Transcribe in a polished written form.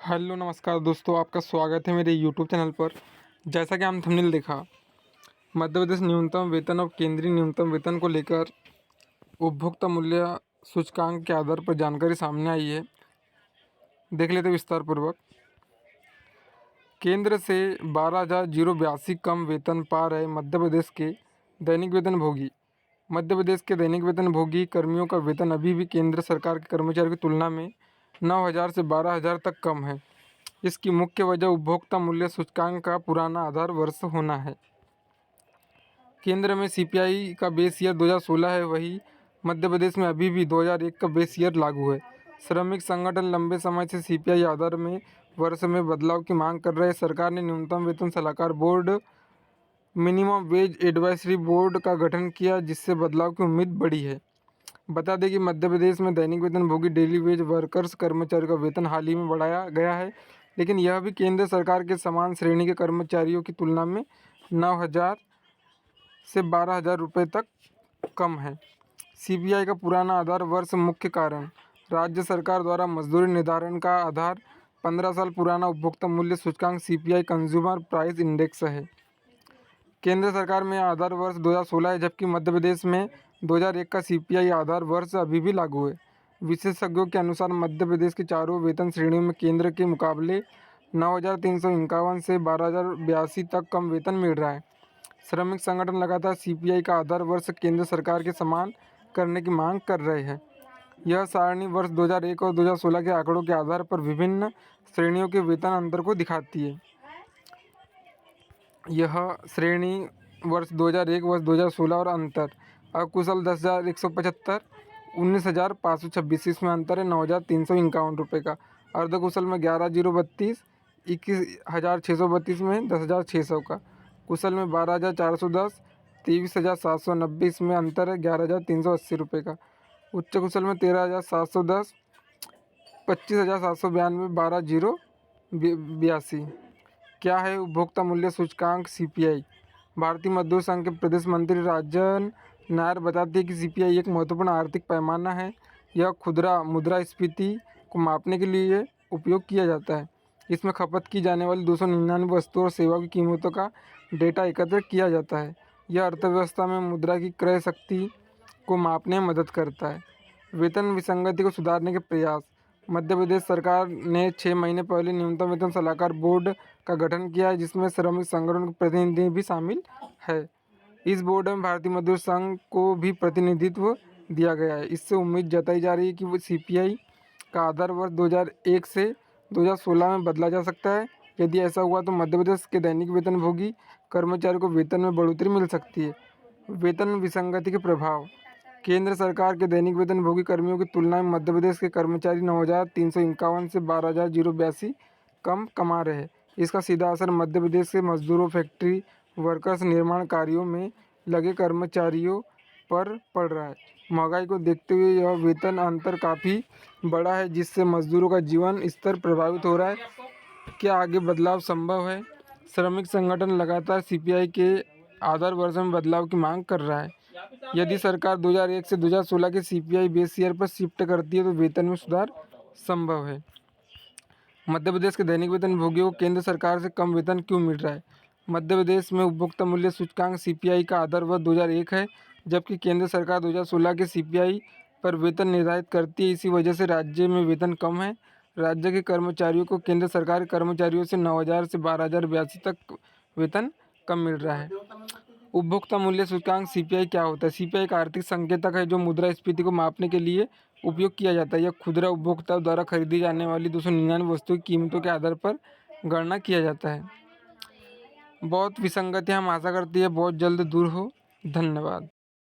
Hello नमस्कार दोस्तों, आपका स्वागत है मेरे यूट्यूब चैनल पर। जैसा कि हम थंबनेल देखा, मध्य प्रदेश न्यूनतम वेतन और केंद्रीय न्यूनतम वेतन को लेकर उपभोक्ता मूल्य सूचकांक के आधार पर जानकारी सामने आई है। देख लेते विस्तार पूर्वक। केंद्र से 12,082 कम वेतन पा रहे मध्य प्रदेश के दैनिक वेतन भोगी। मध्य प्रदेश के दैनिक वेतन भोगी कर्मियों का वेतन अभी भी केंद्र सरकार के कर्मचारियों की तुलना में 9,000 से 12,000 तक कम है। इसकी मुख्य वजह उपभोक्ता मूल्य सूचकांक का पुराना आधार वर्ष होना है। केंद्र में सीपीआई का बेस ईयर 2016 है, वही मध्य प्रदेश में अभी भी 2001 का बेस ईयर लागू है। श्रमिक संगठन लंबे समय से सीपीआई आधार में वर्ष में बदलाव की मांग कर रहे हैं। सरकार ने न्यूनतम वेतन सलाहकार board, minimum wage advisory board का गठन किया, जिससे बदलाव की उम्मीद बढ़ी है। बता दें कि मध्य प्रदेश में दैनिक वेतन भोगी डेली वेज वर्कर्स कर्मचारियों का वेतन हाल ही में बढ़ाया गया है, लेकिन यह भी केंद्र सरकार के समान श्रेणी के कर्मचारियों की तुलना में 9,000 से 12,000 रुपये तक कम है। सीपीआई का पुराना आधार वर्ष मुख्य कारण राज्य सरकार द्वारा मजदूरी निर्धारण का आधार 15 साल पुराना उपभोक्ता मूल्य सूचकांक सीपीआई कंज्यूमर प्राइस इंडेक्स है। केंद्र सरकार में आधार वर्ष 2016 है, जबकि मध्य प्रदेश में 2001 का सीपीआई आधार वर्ष अभी भी लागू है। विशेषज्ञों के अनुसार मध्य प्रदेश की चारों वेतन श्रेणियों में केंद्र के मुकाबले 9,351 से 12,082 तक कम वेतन मिल रहा है। श्रमिक संगठन लगातार सीपीआई का आधार वर्ष केंद्र सरकार के समान करने की मांग कर रहे हैं। यह सारणी वर्ष 2001 और 2016 के आंकड़ों के आधार पर विभिन्न श्रेणियों के वेतन अंतर को दिखाती है। यह श्रेणी वर्ष 2001, वर्ष 2016 और अंतर: अकुशल 10,175, 19,526। इसमें अंतर है 9,351 रुपये का। अर्धकुशल में 11,032, 21,632 में 10,600 का। कुशल में 12,410, 23,790। इसमें अंतर है 11,380 रुपये का। उच्च कुशल में 13,710, 25,792, 12,082। क्या है उपभोक्ता मूल्य सूचकांक सीपीआई? भारतीय मजदूर संघ के प्रदेश मंत्री राजन नायर बताते हैं कि सीपीआई एक महत्वपूर्ण आर्थिक पैमाना है। यह खुदरा मुद्रास्फीति को मापने के लिए उपयोग किया जाता है। इसमें खपत की जाने वाली 299 वस्तुओं और सेवाओं की कीमतों का डेटा एकत्र किया जाता है। यह अर्थव्यवस्था में मुद्रा की क्रय शक्ति को मापने में मदद करता है। वेतन विसंगति को सुधारने के प्रयास: मध्य प्रदेश सरकार ने 6 महीने पहले न्यूनतम वेतन सलाहकार बोर्ड का गठन किया है, जिसमें श्रमिक संगठनों के प्रतिनिधि भी शामिल है। इस बोर्ड में भारतीय मजदूर संघ को भी प्रतिनिधित्व दिया गया है। इससे उम्मीद जताई जा रही है कि वो सीपीआई का आधार वर्ष 2001 से 2016 में बदला जा सकता है। यदि ऐसा हुआ तो मध्य प्रदेश के दैनिक वेतन भोगी कर्मचारियों को वेतन में बढ़ोतरी मिल सकती है। वेतन विसंगति के प्रभाव: केंद्र सरकार के दैनिक वेतन भोगी कर्मियों की तुलना में मध्य प्रदेश के कर्मचारी 9,351 से 12,082 कम कमा रहे हैं। इसका सीधा असर मध्य प्रदेश के मजदूरों, फैक्ट्री वर्कर्स, निर्माण कार्यों में लगे कर्मचारियों पर पड़ रहा है। महंगाई को देखते हुए यह वेतन अंतर काफ़ी बड़ा है, जिससे मजदूरों का जीवन स्तर प्रभावित हो रहा है। क्या आगे बदलाव संभव है? श्रमिक संगठन लगातार सीपीआई के आधार वर्ष में बदलाव की मांग कर रहा है। यदि सरकार 2001 से 2016 के सीपीआई बेस ईयर पर शिफ्ट करती है तो वेतन में सुधार संभव है। मध्य प्रदेश के दैनिक वेतन भोगियों को केंद्र सरकार से कम वेतन क्यों मिल रहा है? मध्य प्रदेश में उपभोक्ता मूल्य सूचकांक सीपीआई का आधार वर्ष 2001 है, जबकि केंद्र सरकार 2016 के सीपीआई पर वेतन निर्धारित करती है। इसी वजह से राज्य में वेतन कम है। राज्य के कर्मचारियों को केंद्र सरकार के कर्मचारियों से 9,000 से 12,082 तक वेतन कम मिल रहा है। उपभोक्ता मूल्य सूचकांक सीपीआई क्या होता है? सीपीआई एक आर्थिक संकेतक है जो मुद्रास्फीति को मापने के लिए उपयोग किया जाता है। यह खुदरा उपभोक्ताओं द्वारा खरीदी जाने वाली 299 वस्तुओं की कीमतों के आधार पर गणना किया जाता है। बहुत विसंगतियां हम आशा करती है बहुत जल्द दूर हो। धन्यवाद।